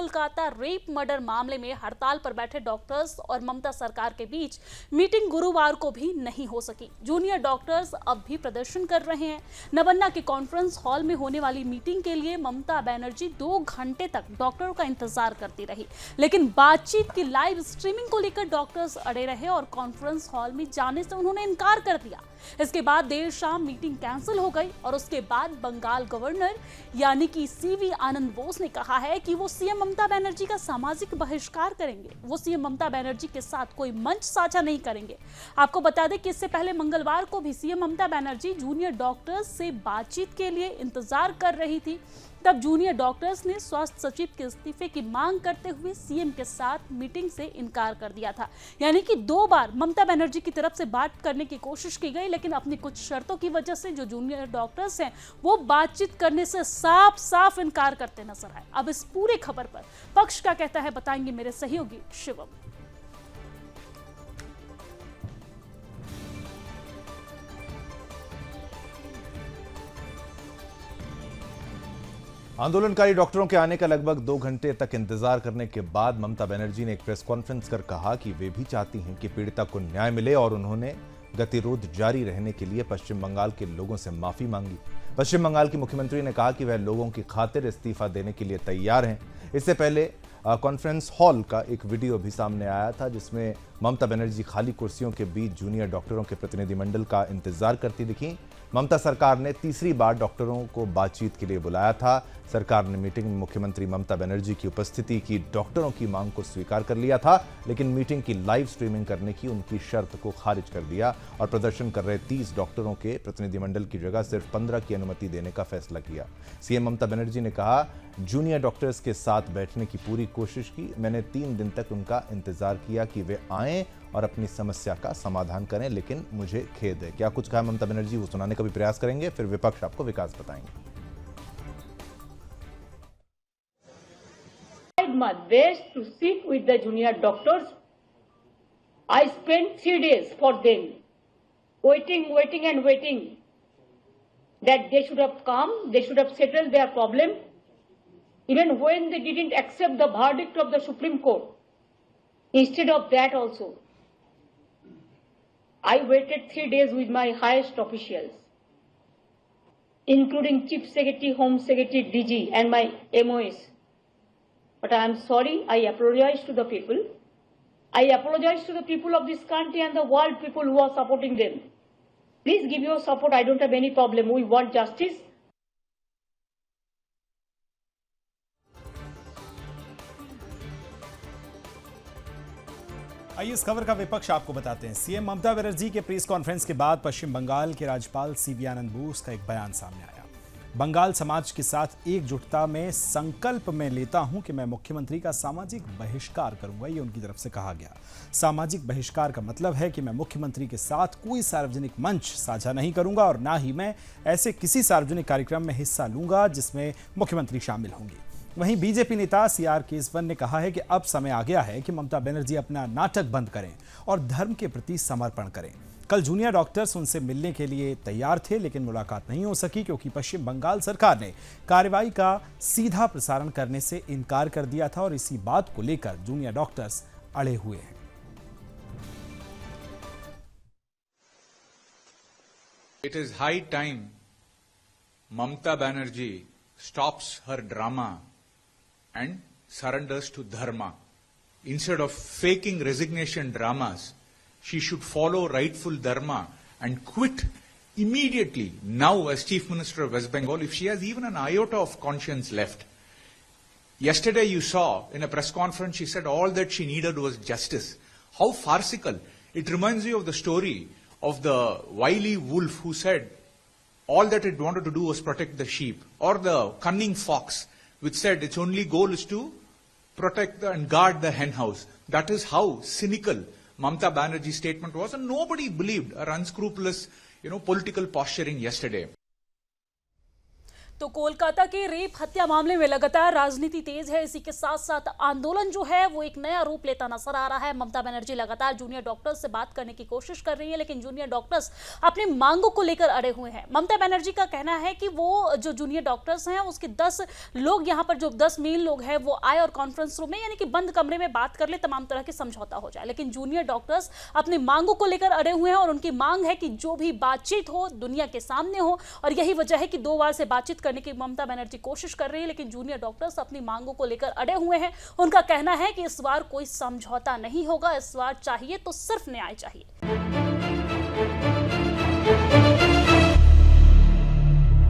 Kolkata rape murder मामले में हड़ताल पर बैठे डॉक्टर्स और ममता सरकार के बीच मीटिंग गुरुवार को भी नहीं हो सकी। जूनियर डॉक्टर्स अब भी प्रदर्शन कर रहे हैं। नवन्ना के कॉन्फ्रेंस हॉल में होने वाली मीटिंग के लिए ममता बनर्जी 2 घंटे तक डॉक्टरों का इंतजार करती रही, लेकिन बातचीत की लाइव स्ट्रीमिंग को लेकर डॉक्टर्स अड़े रहे और कॉन्फ्रेंस हॉल में जाने से उन्होंने इनकार कर दिया। इसके बाद देर शाम मीटिंग कैंसिल हो गई और उसके बाद बंगाल गवर्नर यानी कि सीवी आनंद बोस ने कहा है कि वो सीएम ममता बनर्जी का सामाजिक बहिष्कार करेंगे। वो सीएम ममता बनर्जी के साथ कोई मंच साझा नहीं करेंगे। आपको बता दें कि इससे पहले मंगलवार को भी CM Mamata Banerjee junior doctors से बातचीत के लिए इंतजार कर रही थी। तब जूनियर डॉक्टर्स ने स्वास्थ्य सचिव के इस्तीफे की मांग करते हुए सीएम के साथ मीटिंग से इनकार कर दिया था। यानी कि 2 बार ममता बनर्जी की तरफ से बात करने की कोशिश की गई, लेकिन अपनी कुछ शर्तों की वजह से जो जूनियर डॉक्टर्स हैं वो बातचीत करने से साफ साफ इनकार करते नजर आए। अब इस पूरे खबर पर पक्ष क्या कहता है बताएंगे मेरे सहयोगी शिवम। आंदोलनकारी डॉक्टरों के आने का लगभग 2 घंटे तक इंतजार करने के बाद ममता बनर्जी ने एक प्रेस कॉन्फ्रेंस कर कहा कि वे भी चाहती हैं कि पीड़िता को न्याय मिले और उन्होंने गतिरोध जारी रहने के लिए पश्चिम बंगाल के लोगों से माफी मांगी। पश्चिम बंगाल की मुख्यमंत्री ने कहा कि वह लोगों की खातिर इस्तीफा देने के लिए तैयार हैं। इससे पहले कॉन्फ्रेंस हॉल का एक वीडियो भी सामने आया था जिसमें ममता बनर्जी खाली कुर्सियों के बीच जूनियर डॉक्टरों के प्रतिनिधिमंडल का इंतजार करती दिखी। ममता सरकार ने तीसरी बार डॉक्टरों को बातचीत के लिए बुलाया था। सरकार ने मीटिंग में मुख्यमंत्री ममता बनर्जी की उपस्थिति की डॉक्टरों की मांग को स्वीकार कर लिया था, लेकिन मीटिंग की लाइव स्ट्रीमिंग करने की उनकी शर्त को खारिज कर दिया और प्रदर्शन कर रहे 30 डॉक्टरों के प्रतिनिधिमंडल की जगह सिर्फ 15 की अनुमति देने का फैसला किया। सीएम ममता बनर्जी ने कहा, जूनियर डॉक्टर्स के साथ बैठने की पूरी कोशिश की। मैंने 3 दिन तक उनका इंतजार किया कि वे आएं और अपनी समस्या का समाधान करें, लेकिन मुझे खेद है। क्या कुछ कहा ममता बनर्जी, वो सुनाने का भी प्रयास करेंगे, फिर विपक्ष आपको विकास बताएंगे। My best to sit with the junior doctors. I spent 3 days for them, waiting and waiting that they should have come, they should have settled their problem. Even when they didn't accept the verdict of the Supreme Court, instead of that also, I waited 3 days with my highest officials, including Chief Secretary, Home Secretary, DG, and my MOS. But I am sorry, I apologize to the people. I apologize to the people of this country and the world people who are supporting them. Please give your support. I don't have any problem. We want justice. आइए इस खबर का विपक्ष आपको बताते हैं। CM Mamata Banerjee के press conference के बाद पश्चिम बंगाल के राज्यपाल सीवी आनंद बोस का एक बयान सामने आया। बंगाल समाज के साथ एकजुटता में संकल्प में लेता हूं कि मैं मुख्यमंत्री का सामाजिक बहिष्कार करूंगा, ये उनकी तरफ से कहा गया। सामाजिक बहिष्कार का मतलब है कि मैं मुख्यमंत्री के साथ कोई सार्वजनिक मंच साझा नहीं करूंगा और ना ही मैं ऐसे किसी सार्वजनिक कार्यक्रम में हिस्सा लूंगा जिसमें मुख्यमंत्री शामिल होंगी। वहीं बीजेपी नेता सीआर केसवन ने कहा है कि अब समय आ गया है कि ममता बनर्जी अपना नाटक बंद करें और धर्म के प्रति समर्पण करें। कल जूनियर डॉक्टर्स उनसे मिलने के लिए तैयार थे, लेकिन मुलाकात नहीं हो सकी क्योंकि पश्चिम बंगाल सरकार ने कार्रवाई का सीधा प्रसारण करने से इनकार कर दिया था और इसी बात को लेकर जूनियर डॉक्टर्स अड़े हुए हैं। It is high time Mamata Banerjee stops her drama and surrenders to dharma. Instead of faking resignation dramas, she should follow rightful dharma and quit immediately now as Chief Minister of West Bengal if she has even an iota of conscience left. Yesterday you saw in a press conference she said all that she needed was justice. How farcical. It reminds you of the story of the wily wolf who said all that it wanted to do was protect the sheep, or the cunning fox which said its only goal is to protect and guard the hen house. That is how cynical Mamata Banerjee's statement was, and nobody believed her unscrupulous, political posturing yesterday. तो कोलकाता के rape हत्या मामले में लगातार राजनीति तेज है। इसी के साथ साथ आंदोलन जो है वो एक नया रूप लेता नजर आ रहा है। ममता बनर्जी लगातार जूनियर डॉक्टर्स से बात करने की कोशिश कर रही है, लेकिन जूनियर डॉक्टर्स अपनी मांगों को लेकर अड़े हुए हैं। ममता बनर्जी का कहना है कि वो जो जूनियर डॉक्टर्स हैं उसके 10 लोग यहाँ पर जो 10 मेन लोग हैं वो आए और कॉन्फ्रेंस रूम में यानी कि बंद कमरे में बात कर ले, तमाम तरह के समझौता हो जाए। लेकिन जूनियर डॉक्टर्स अपनी मांगों को लेकर अड़े हुए हैं और उनकी मांग है कि जो भी बातचीत हो दुनिया के सामने हो, और यही वजह है कि 2 बार से बातचीत करने की ममता बनर्जी कोशिश कर रही है, लेकिन जूनियर डॉक्टर्स अपनी मांगों को लेकर अड़े हुए हैं। उनका कहना है कि इस बार कोई समझौता नहीं होगा, इस बार चाहिए तो सिर्फ न्याय चाहिए।